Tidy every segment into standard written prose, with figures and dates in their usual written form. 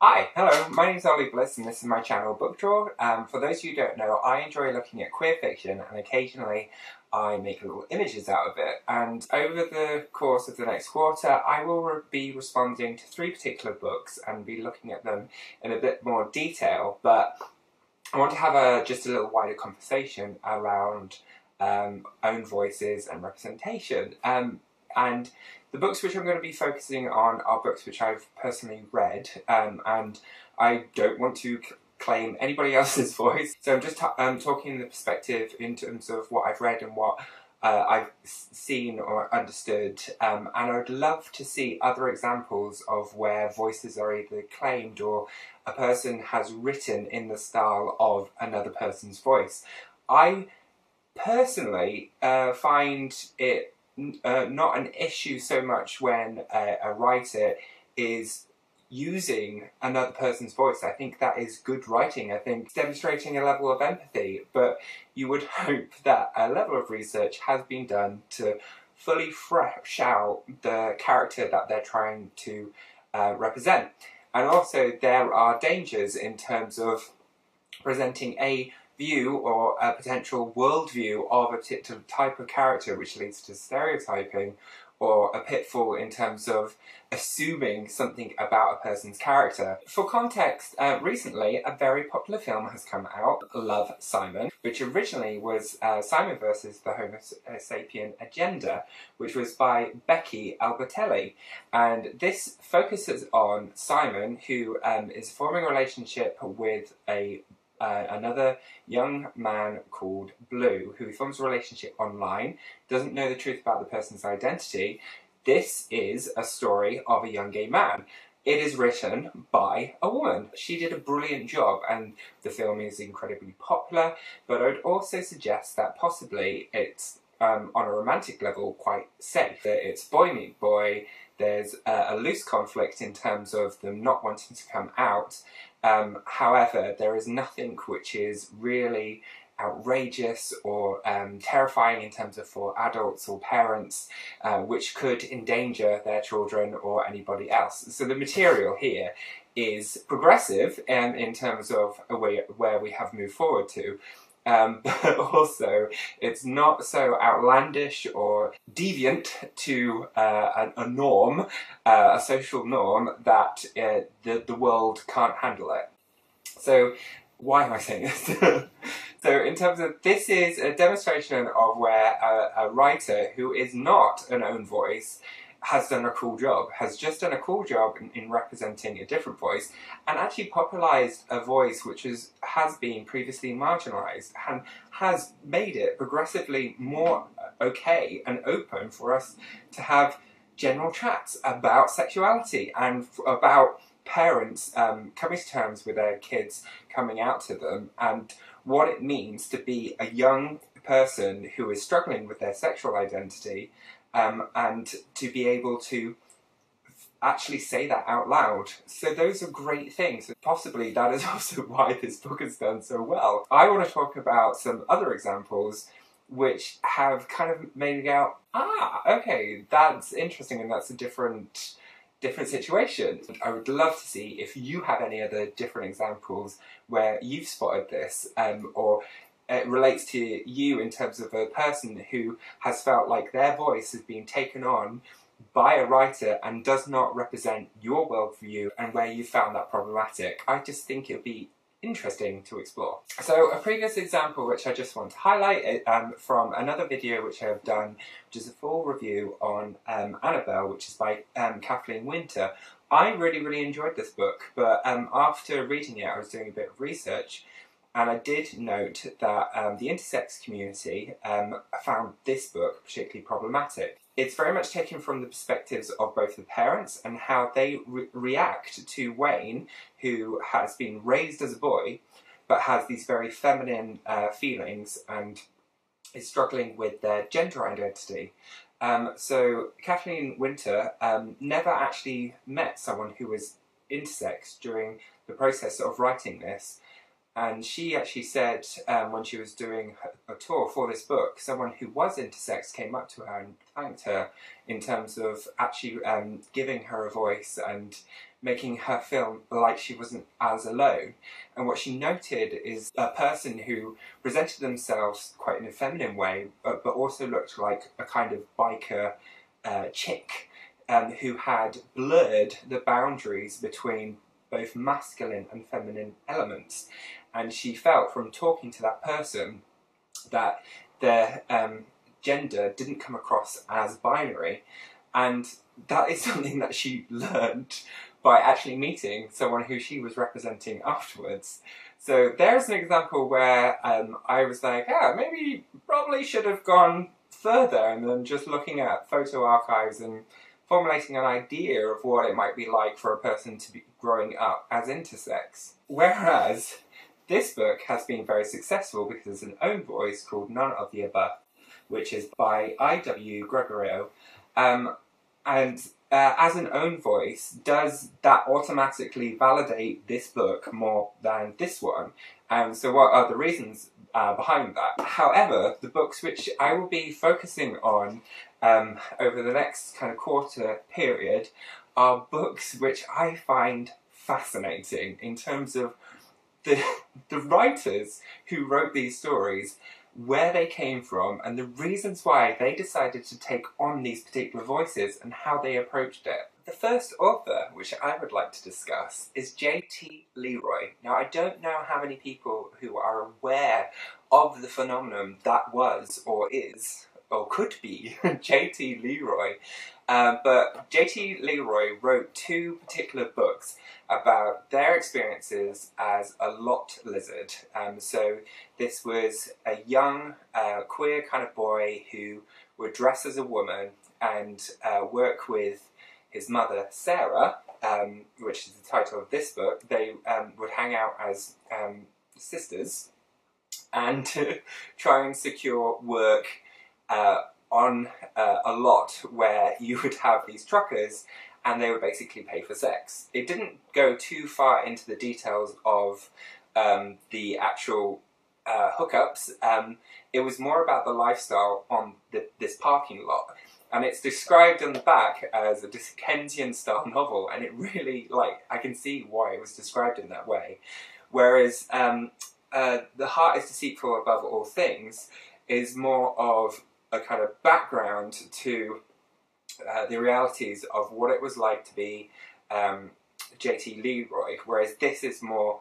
Hi, hello, my name is Ollie Bliss and this is my channel Book Draw. For those of you who don't know, I enjoy looking at queer fiction and occasionally I make little images out of it. And over the course of the next quarter, I will be responding to 3 particular books and be looking at them in a bit more detail. But I want to have just a little wider conversation around own voices and representation. And the books which I'm going to be focusing on are books which I've personally read, and I don't want to claim anybody else's voice. So I'm just talking in the perspective in terms of what I've read and what I've seen or understood, and I would love to see other examples of where voices are either claimed or a person has written in the style of another person's voice. I personally find it not an issue so much when a writer is using another person's voice. I think that is good writing. I think demonstrating a level of empathy, but you would hope that a level of research has been done to fully flesh out the character that they're trying to represent. And also there are dangers in terms of presenting a view or a potential worldview of a particular type of character which leads to stereotyping, or a pitfall in terms of assuming something about a person's character. For context, recently a very popular film has come out, Love, Simon, which originally was Simon versus the Homo Sapien Agenda, which was by Becky, Albertalli. And this focuses on Simon, who is forming a relationship with another young man called Blue, who forms a relationship online, doesn't know the truth about the person's identity. This is a story of a young gay man. It is written by a woman. She did a brilliant job and the film is incredibly popular, but I would also suggest that possibly it's on a romantic level quite safe. It's boy meet boy. There's a loose conflict in terms of them not wanting to come out. However, there is nothing which is really outrageous or terrifying in terms of for adults or parents, which could endanger their children or anybody else. So the material here is progressive in terms of where we have moved forward to. But also, it's not so outlandish or deviant to a norm, a social norm, that the world can't handle it. So, why am I saying this? So, in terms of, this is a demonstration of where a writer who is not an own voice has done a cool job, has just done a cool job in representing a different voice, and actually popularised a voice which has been previously marginalised, and has made it progressively more okay and open for us to have general chats about sexuality and about parents coming to terms with their kids coming out to them, and what it means to be a young person who is struggling with their sexual identity, and to be able to actually say that out loud. So those are great things. Possibly that is also why this book has done so well. I want to talk about some other examples which have kind of made me go, okay, that's interesting, and that's a different situation. I would love to see if you have any other different examples where you've spotted this, or it relates to you in terms of a person who has felt like their voice has been taken on by a writer and does not represent your worldview, and where you found that problematic. I just think it would be interesting to explore. So a previous example which I just want to highlight from another video which I have done, which is a full review on Annabel, which is by Kathleen Winter. I really enjoyed this book, but after reading it I was doing a bit of research, and I did note that the intersex community found this book particularly problematic. It's very much taken from the perspectives of both the parents and how they react to Wayne, who has been raised as a boy, but has these very feminine feelings and is struggling with their gender identity. So Kathleen Winter never actually met someone who was intersex during the process of writing this. And she actually said when she was doing a tour for this book, someone who was intersex came up to her and thanked her in terms of actually giving her a voice and making her feel like she wasn't as alone. And what she noted is a person who presented themselves quite in a feminine way, but also looked like a kind of biker chick who had blurred the boundaries between both masculine and feminine elements. And she felt from talking to that person that their gender didn't come across as binary. And that is something that she learned by actually meeting someone who she was representing afterwards. So there's an example where I was like, yeah, maybe you probably should have gone further and then just looking at photo archives and formulating an idea of what it might be like for a person to be growing up as intersex. Whereas this book has been very successful because it's an own voice called None of the Above, which is by I.W. Gregorio. As an own voice, does that automatically validate this book more than this one? So what are the reasons behind that? However, the books which I will be focusing on over the next kind of quarter period are books which I find fascinating in terms of the writers who wrote these stories, where they came from, and the reasons why they decided to take on these particular voices and how they approached it. The first author, which I would like to discuss, is J.T. LeRoy. Now, I don't know how many people who are aware of the phenomenon that was, or is, or could be, J.T. LeRoy. But J.T. LeRoy wrote two particular books about their experiences as a lot lizard. So this was a young, queer kind of boy who would dress as a woman and work with his mother, Sarah, which is the title of this book. They would hang out as sisters and try and secure work on a lot where you would have these truckers and they would basically pay for sex. It didn't go too far into the details of the actual hookups. It was more about the lifestyle on this parking lot. And it's described on the back as a Dickensian style novel, and it really, I can see why it was described in that way. Whereas The Heart is Deceitful Above All Things is more of a kind of background to the realities of what it was like to be J.T. LeRoy, whereas this is more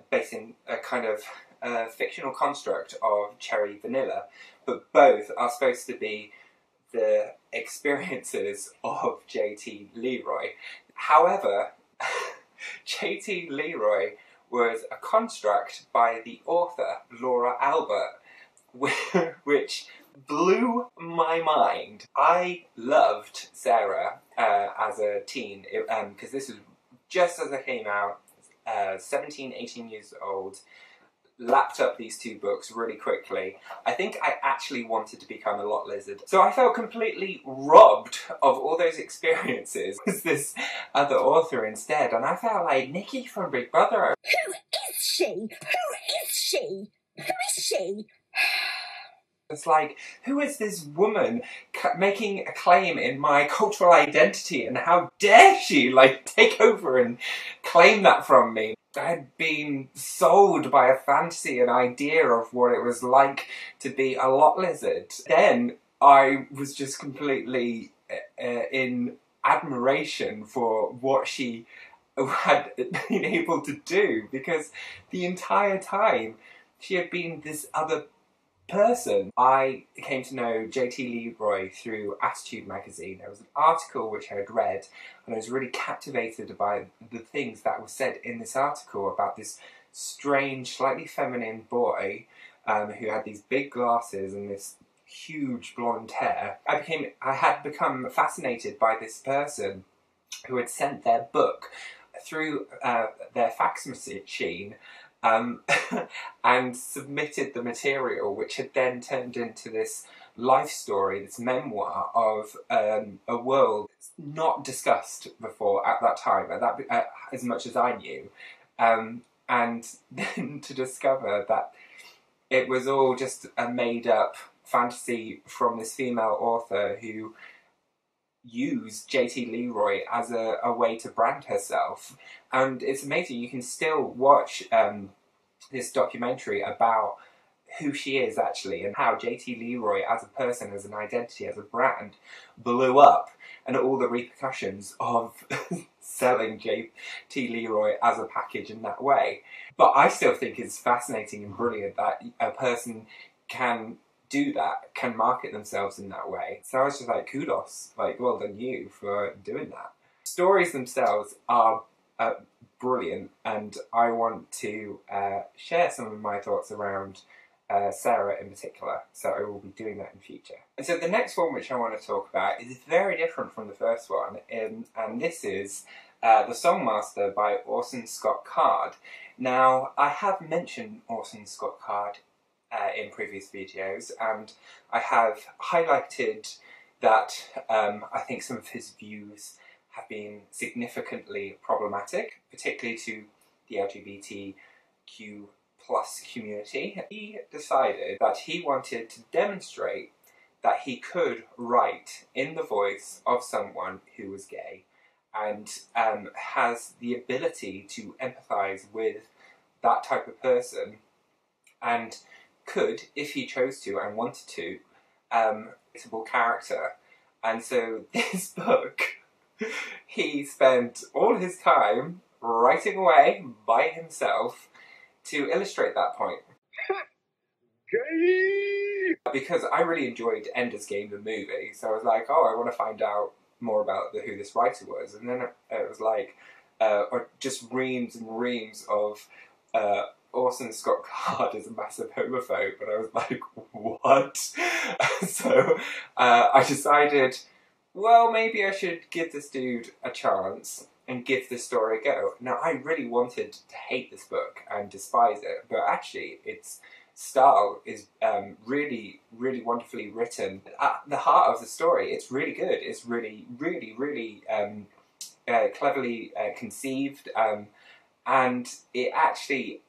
based in a kind of fictional construct of Cherry Vanilla, but both are supposed to be the experiences of J.T. LeRoy. However, J.T. LeRoy was a construct by the author, Laura Albert, which blew my mind. I loved Sarah as a teen, because this was just as I came out, 17, 18 years old, lapped up these two books really quickly. I think I actually wanted to become a lot lizard. So I felt completely robbed of all those experiences with this other author instead, and I felt like Nikki from Big Brother. Who is she? Who is she? Who is she? It's like, who is this woman making a claim in my cultural identity, and how dare she, take over and claim that from me? I had been sold by a fantasy, an idea of what it was like to be a lot lizard. Then I was just completely in admiration for what she had been able to do, because the entire time she had been this other person. I came to know J.T. LeRoy through Attitude magazine. There was an article which I had read, and I was really captivated by the things that were said in this article about this strange, slightly feminine boy who had these big glasses and this huge blonde hair. I had become fascinated by this person who had sent their book through their fax machine and submitted the material, which had then turned into this life story, this memoir of a world not discussed before at that time, as much as I knew. and then to discover that it was all just a made-up fantasy from this female author who used J.T. LeRoy as a way to brand herself. And it's amazing, you can still watch this documentary about who she is actually, and how J.T. LeRoy as a person, as an identity, as a brand, blew up, and all the repercussions of selling J.T. LeRoy as a package in that way. But I still think it's fascinating and brilliant that a person can do that, can market themselves in that way. So I was just like, kudos, like, well done you for doing that. Stories themselves are brilliant, and I want to share some of my thoughts around Sarah in particular, so I will be doing that in future. And so the next one which I want to talk about is very different from the first one, and this is The Songmaster by Orson Scott Card. Now, I have mentioned Orson Scott Card in previous videos, and I have highlighted that I think some of his views have been significantly problematic, particularly to the LGBTQ plus community. He decided that he wanted to demonstrate that he could write in the voice of someone who was gay and has the ability to empathise with that type of person, and could, if he chose to and wanted to, relatable character. And so this book, he spent all his time writing away by himself to illustrate that point. Gay! Because I really enjoyed Ender's Game, the movie, so I was like, oh, I want to find out more about who this writer was. And then it was like, just reams and reams of Orson Scott Card is a massive homophobe, and I was like, what? So I decided, well, maybe I should give this dude a chance and give this story a go. Now, I really wanted to hate this book and despise it, but actually its style is really, really wonderfully written. At the heart of the story, it's really good. It's really, really, really cleverly conceived, and it actually,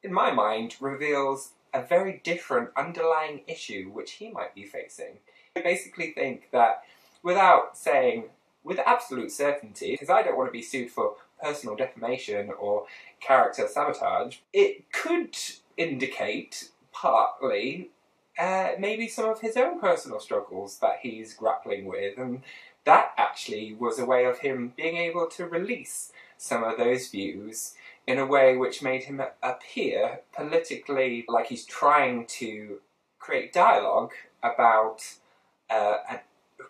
in my mind, reveals a very different underlying issue which he might be facing. I basically think that, without saying with absolute certainty, because I don't want to be sued for personal defamation or character sabotage, it could indicate partly maybe some of his own personal struggles that he's grappling with, and that actually was a way of him being able to release some of those views in a way which made him appear politically like he's trying to create dialogue about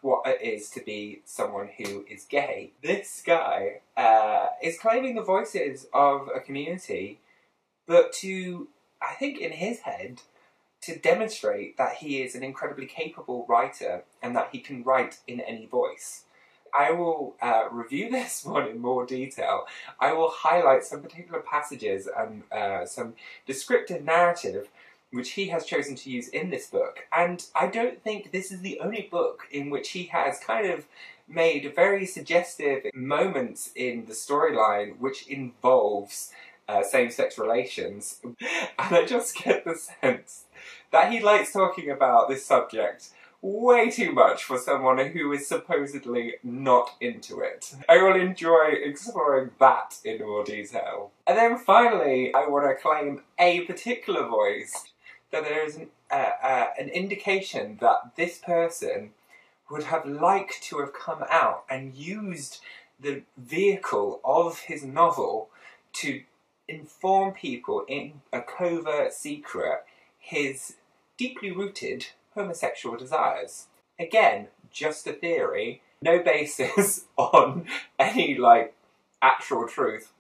what it is to be someone who is gay. This guy is claiming the voices of a community, but to, I think in his head, to demonstrate that he is an incredibly capable writer and that he can write in any voice. I will review this one in more detail. I will highlight some particular passages and some descriptive narrative which he has chosen to use in this book. And I don't think this is the only book in which he has kind of made very suggestive moments in the storyline which involves same-sex relations. And I just get the sense that he likes talking about this subject way too much for someone who is supposedly not into it. I will enjoy exploring that in more detail. And then finally, I want to claim a particular voice, that there is an indication that this person would have liked to have come out and used the vehicle of his novel to inform people in a covert secret his deeply rooted homosexual desires. Again, just a theory, no basis on any, actual truth.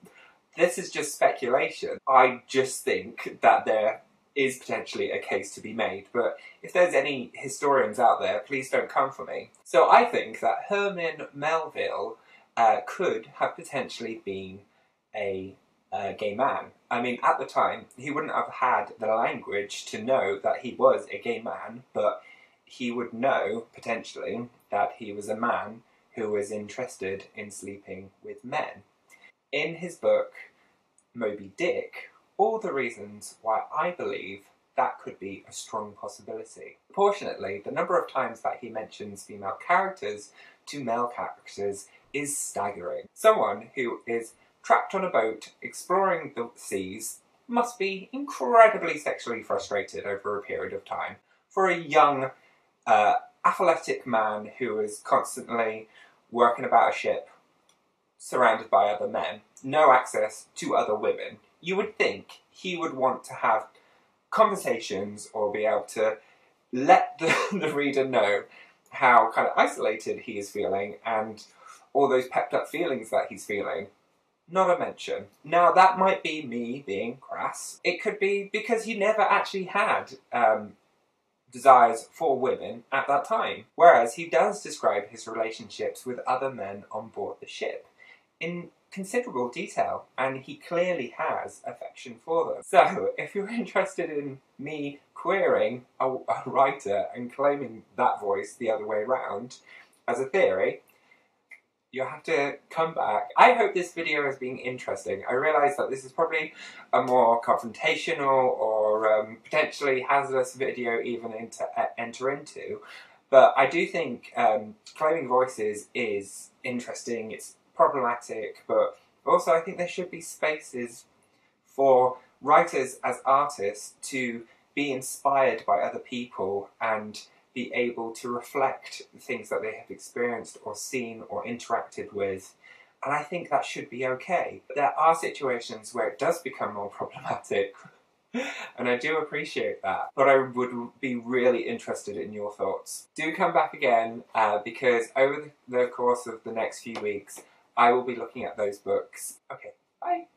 This is just speculation. I just think that there is potentially a case to be made, but if there's any historians out there, please don't come for me. So I think that Herman Melville could have potentially been a gay man. I mean, at the time, he wouldn't have had the language to know that he was a gay man, but he would know, potentially, that he was a man who was interested in sleeping with men. In his book, Moby Dick, all the reasons why I believe that could be a strong possibility. Proportionately, the number of times that he mentions female characters to male characters is staggering. Someone who is trapped on a boat exploring the seas must be incredibly sexually frustrated over a period of time for a young, athletic man who is constantly working about a ship surrounded by other men, no access to other women. You would think he would want to have conversations or be able to let the reader know how kind of isolated he is feeling and all those pepped up feelings that he's feeling. Not a mention. Now that might be me being crass. It could be because he never actually had desires for women at that time. Whereas he does describe his relationships with other men on board the ship in considerable detail, and he clearly has affection for them. So, if you're interested in me queering a writer and claiming that voice the other way around as a theory, you'll have to come back. I hope this video has been interesting. I realise that this is probably a more confrontational or potentially hazardous video even to enter into, but I do think claiming voices is interesting, it's problematic, but also I think there should be spaces for writers as artists to be inspired by other people and be able to reflect the things that they have experienced or seen or interacted with, and I think that should be okay. But there are situations where it does become more problematic, and I do appreciate that, but I would be really interested in your thoughts. Do come back again, because over the course of the next few weeks I will be looking at those books. Okay, bye!